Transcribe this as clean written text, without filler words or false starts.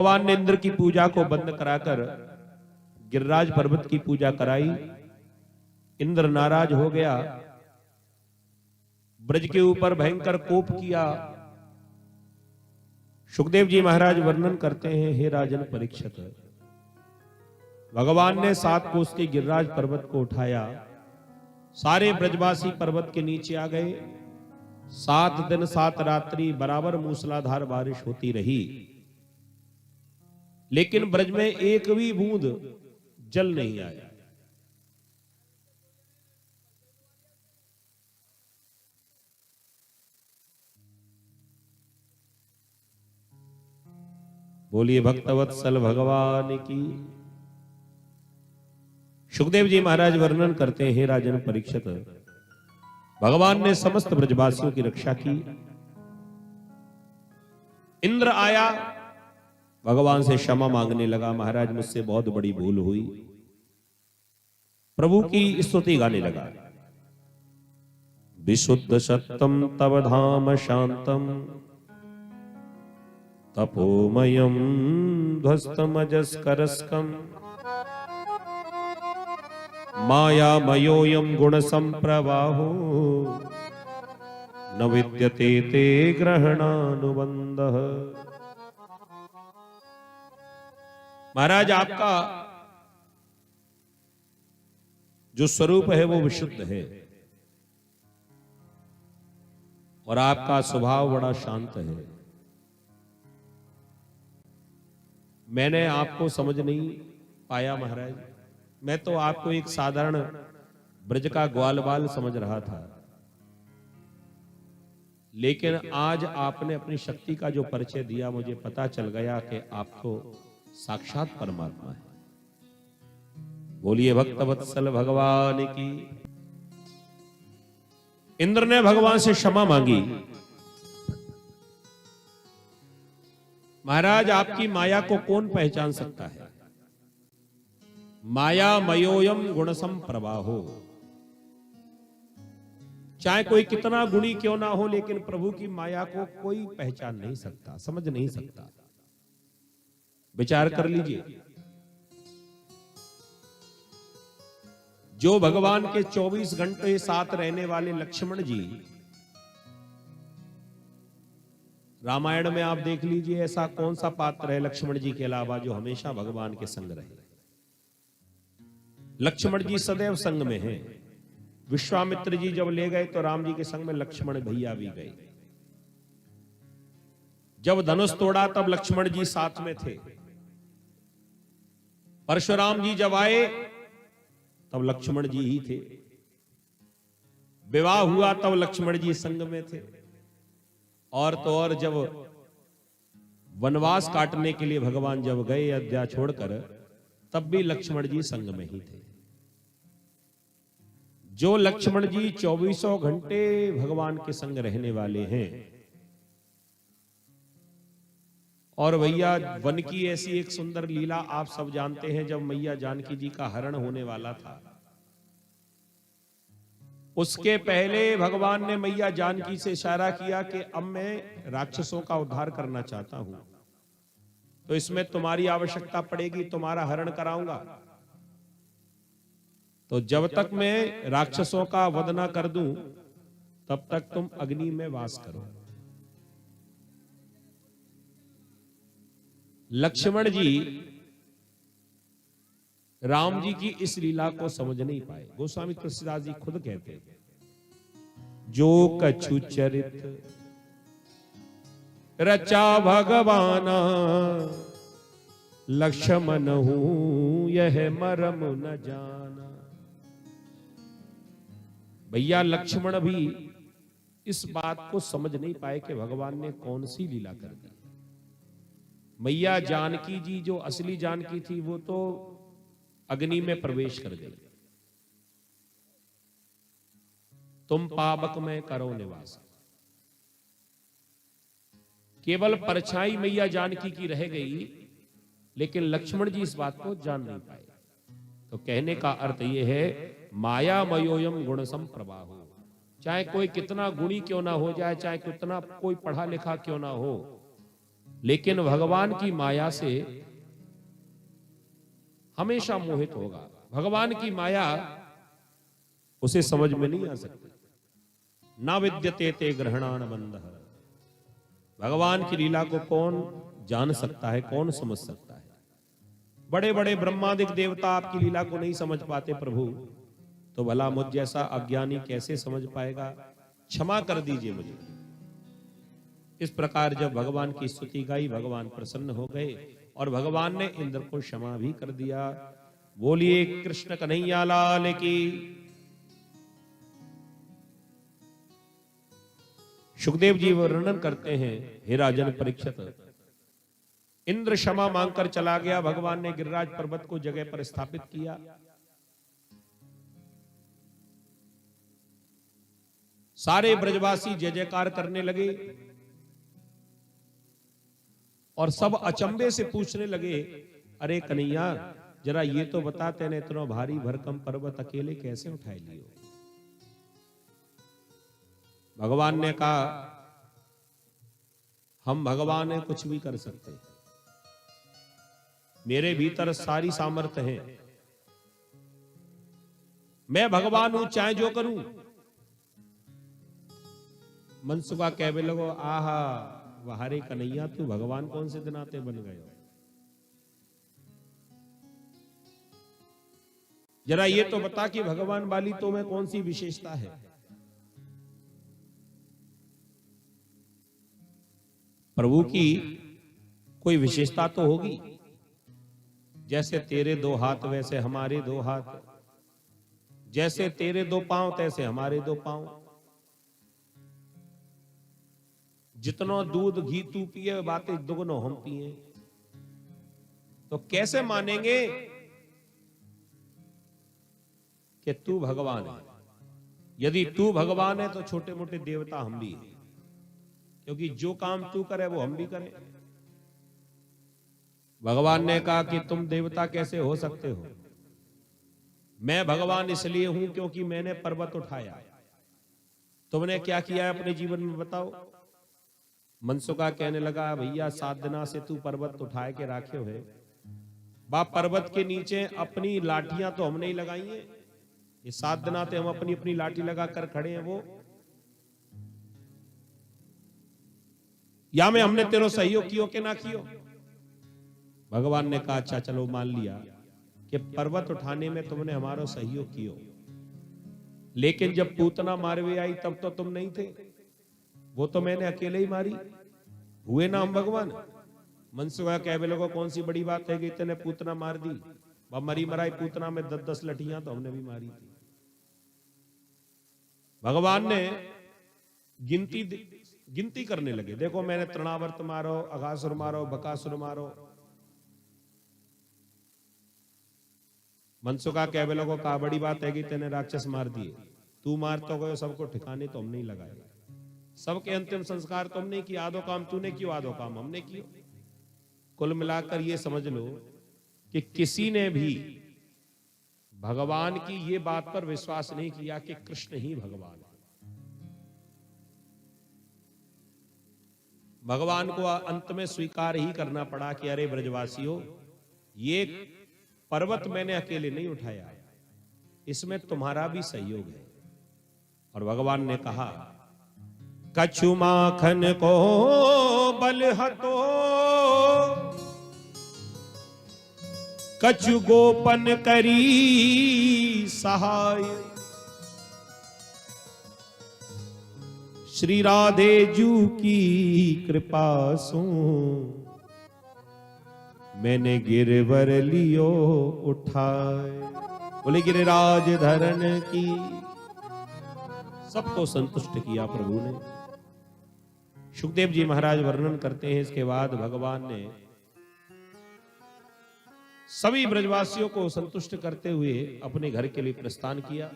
भगवान ने इंद्र की पूजा को बंद कराकर गिरिराज पर्वत की पूजा कराई। इंद्र नाराज हो गया, ब्रज के ऊपर भयंकर कोप किया। सुखदेव जी महाराज वर्णन करते हैं, हे राजन परीक्षित, भगवान ने 7 कोस के गिरिराज पर्वत को उठाया। सारे ब्रजवासी पर्वत के नीचे आ गए। 7 दिन 7 रात्रि बराबर मूसलाधार बारिश होती रही, लेकिन ब्रज में एक भी बूंद जल नहीं आया। बोलिए भक्तवत्सल भगवान की। सुखदेव जी महाराज वर्णन करते हैं, राजन परीक्षित, भगवान ने समस्त ब्रजवासियों की रक्षा की। इंद्र आया, भगवान से क्षमा मांगने लगा, महाराज मुझसे बहुत बड़ी भूल हुई। प्रभु की स्तुति गाने लगा। विशुद्ध सत्यम तव धाम शांतम तपोमयम ध्वस्तमजस्करस्कम मायामयोऽयं गुण संप्रवाहो न विद्यते ते ग्रहणानुबंधः। महाराज आपका जो स्वरूप है वो विशुद्ध है और आपका स्वभाव बड़ा शांत है। मैंने आपको समझ नहीं पाया महाराज, मैं तो आपको एक साधारण ब्रज का ग्वाल बाल समझ रहा था, लेकिन आज आपने अपनी शक्ति का जो परिचय दिया, मुझे पता चल गया कि आप तो साक्षात परमात्मा है। बोलिए भक्तवत्सल भगवान की। इंद्र ने भगवान से क्षमा मांगी। महाराज आपकी माया को कौन पहचान सकता है? माया मयोयम गुण संप्रवाहो। चाहे कोई कितना गुणी क्यों ना हो, लेकिन प्रभु की माया को कोई पहचान नहीं सकता, समझ नहीं सकता। विचार कर लीजिए, जो भगवान के 24 घंटे साथ रहने वाले लक्ष्मण जी, रामायण में आप देख लीजिए ऐसा कौन सा पात्र है लक्ष्मण जी के अलावा जो हमेशा भगवान के संग रहे। लक्ष्मण जी सदैव संग में हैं। विश्वामित्र जी जब ले गए तो राम जी के संग में लक्ष्मण भैया भी गए। जब धनुष तोड़ा तब लक्ष्मण जी साथ में थे। परशुराम जी जब आए तब लक्ष्मण जी ही थे। विवाह हुआ तब लक्ष्मण जी संग में थे। और तो और जब वनवास काटने के लिए भगवान जब गए अयोध्या छोड़कर, तब भी लक्ष्मण जी संग में ही थे। जो लक्ष्मण जी 24 घंटे भगवान के संग रहने वाले हैं। और भैया वन की ऐसी एक सुंदर लीला आप सब जानते हैं, जब मैया जानकी जी का हरण होने वाला था, उसके पहले भगवान ने मैया जानकी से इशारा किया कि अब मैं राक्षसों का उद्धार करना चाहता हूं, तो इसमें तुम्हारी आवश्यकता पड़ेगी, तुम्हारा हरण कराऊंगा। तो जब तक मैं राक्षसों का वध ना कर दूं, तब तक तुम अग्नि में वास करो। लक्ष्मण जी राम जी की इस लीला को समझ नहीं पाए। गोस्वामी तुलसीदास जी खुद कहते हैं, जो कछु चरित रचा भगवाना लक्ष्मण हूं यह मरम न जाना। भैया लक्ष्मण भी इस बात को समझ नहीं पाए कि भगवान ने कौन सी लीला कर दी। मैया जानकी जी जो असली जानकी थी, वो तो अग्नि में प्रवेश कर गई। तुम पावक में करो निवास। केवल परछाई मैया जानकी की रह गई, लेकिन लक्ष्मण जी इस बात को जान नहीं पाए। तो कहने का अर्थ यह है, माया मयोयम गुण संप्रवाहो। चाहे कोई कितना गुणी क्यों ना हो जाए, चाहे कितना कोई पढ़ा लिखा क्यों ना हो, लेकिन भगवान की माया से हमेशा मोहित होगा। भगवान की माया उसे समझ में नहीं आ सकती। ना विद्यते ते ग्रहणान बंधः। भगवान की लीला को कौन जान सकता है, कौन समझ सकता है? बड़े बड़े ब्रह्मादिक देवता आपकी लीला को नहीं समझ पाते प्रभु, तो भला मुझ जैसा अज्ञानी कैसे समझ पाएगा? क्षमा कर दीजिए मुझे। इस प्रकार जब भगवान की स्तुति गाई, भगवान प्रसन्न हो गए और भगवान ने इंद्र को क्षमा भी कर दिया। बोलिए कृष्ण कन्हैया लाल की। सुखदेव जी वर्णन करते हैं, हे राजन परीक्षित, इंद्र क्षमा मांगकर चला गया। भगवान ने गिरिराज पर्वत को जगह पर स्थापित किया। सारे ब्रजवासी जय जयकार करने लगे और सब अचंभे से पूछने लगे, अरे कन्हैया जरा ये तो बता, तेने इतना भारी भरकम पर्वत अकेले कैसे उठाए लियो? भगवान ने कहा, हम भगवान है, कुछ भी कर सकते हैं, मेरे भीतर सारी सामर्थ्य है, मैं भगवान हूं, चाहे जो करूं। मनसुखा कहने लगो, आहा वहारे कन्हैया, तू भगवान कौन से दिन आते बन गए हो? जरा ये तो बता कि भगवान वाली तो में कौन सी विशेषता है? प्रभु की कोई विशेषता तो होगी। जैसे तेरे दो हाथ वैसे हमारे दो हाथ, जैसे तेरे दो पांव तैसे हमारे दो पांव। जितना दूध घी तू पिए, बातें दुगनो हम पिए। तो कैसे मानेंगे कि तू भगवान है? यदि तू भगवान है तो छोटे मोटे देवता हम भी हैं, क्योंकि जो काम तू करे वो हम भी करें। भगवान ने कहा कि तुम देवता कैसे हो सकते हो? मैं भगवान इसलिए हूं क्योंकि मैंने पर्वत उठाया। तुमने क्या किया है अपने जीवन में बताओ? मनसुखा कहने लगा, भैया 7 दिना से तू पर्वत उठाए के राखे हुए, बा पर्वत के नीचे अपनी लाठियां तो हमने ही लगाई है। ये 7 दिना से हम अपनी अपनी लाठी लगा कर खड़े हैं, वो या में हमने तेरो सहयोग कियो कि ना कियो? भगवान ने कहा, अच्छा चलो मान लिया कि पर्वत उठाने में तुमने हमारा सहयोग कियो, लेकिन जब पूतना मारवे आई तब तो तुम नहीं थे, वो तो मैंने अकेले ही मारी। हुए ना हम भगवान? मनसुखा कहने लगा, कौन सी बड़ी बात है कि इतने पूतना मार दी? मरी मराई पूतना में 10-10 लठियां तो हमने भी मारी थी। भगवान ने गिनती करने लगे, देखो मैंने तृणावर्त मारो, अघासुर मारो, बकासुर मारो। मनसुखा कहने लगो, कहा बड़ी बात है कि तेने राक्षस मार दिए, तू मार तो गयो, सबको ठिकाने तो हमने ही लगाए, सबके अंतिम संस्कार तुमने किया, आधो काम तूने किया, आधो काम हमने किया। कुल मिलाकर ये समझ लो कि किसी ने भी भगवान की ये बात पर विश्वास नहीं किया कि कृष्ण ही भगवान है। भगवान को अंत में स्वीकार ही करना पड़ा कि अरे ब्रजवासियों, ये पर्वत मैंने अकेले नहीं उठाया, इसमें तुम्हारा भी सहयोग है। और भगवान ने कहा, कछु माखन को बल हतो, कछु गोपन करी सहाय, श्री राधे जू की कृपा सु मैंने गिरवर लियो उठाए। बोले गिरिराज धरन की। सबको संतुष्ट किया प्रभु ने। सुखदेव जी महाराज वर्णन करते हैं, इसके बाद भगवान ने सभी ब्रजवासियों को संतुष्ट करते हुए अपने घर के लिए प्रस्थान किया।